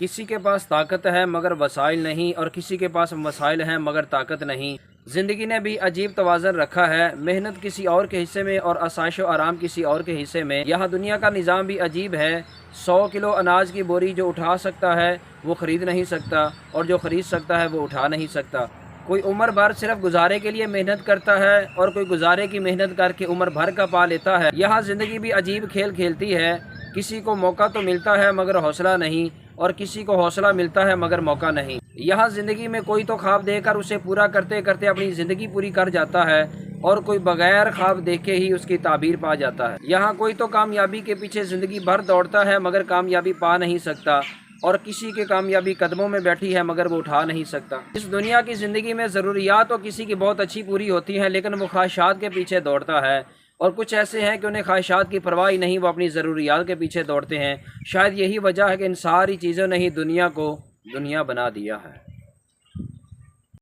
کسی کے پاس طاقت ہے مگر وسائل نہیں، اور کسی کے پاس وسائل ہیں مگر طاقت نہیں۔ زندگی نے بھی عجیب توازن رکھا ہے، محنت کسی اور کے حصے میں اور آسائش و آرام کسی اور کے حصے میں۔ یہاں دنیا کا نظام بھی عجیب ہے، 100 کلو اناج کی بوری جو اٹھا سکتا ہے وہ خرید نہیں سکتا، اور جو خرید سکتا ہے وہ اٹھا نہیں سکتا۔ کوئی عمر بھر صرف گزارے کے لیے محنت کرتا ہے، اور کوئی گزارے کی محنت کر کے عمر بھر کا پا لیتا ہے۔ یہاں زندگی بھی عجیب کھیل کھیلتی ہے، کسی کو موقع تو ملتا ہے مگر حوصلہ نہیں، اور کسی کو حوصلہ ملتا ہے مگر موقع نہیں۔ یہاں زندگی میں کوئی تو خواب دے کر اسے پورا کرتے کرتے اپنی زندگی پوری کر جاتا ہے، اور کوئی بغیر خواب دیکھے ہی اس کی تعبیر پا جاتا ہے۔ یہاں کوئی تو کامیابی کے پیچھے زندگی بھر دوڑتا ہے مگر کامیابی پا نہیں سکتا، اور کسی کے کامیابی قدموں میں بیٹھی ہے مگر وہ اٹھا نہیں سکتا۔ اس دنیا کی زندگی میں ضروریات تو کسی کی بہت اچھی پوری ہوتی ہیں، لیکن وہ خواہشات کے پیچھے دوڑتا ہے، اور کچھ ایسے ہیں کہ انہیں خواہشات کی پرواہ ہی نہیں، وہ اپنی ضروریات کے پیچھے دوڑتے ہیں۔ شاید یہی وجہ ہے کہ ان ساری چیزوں نے ہی دنیا کو دنیا بنا دیا ہے۔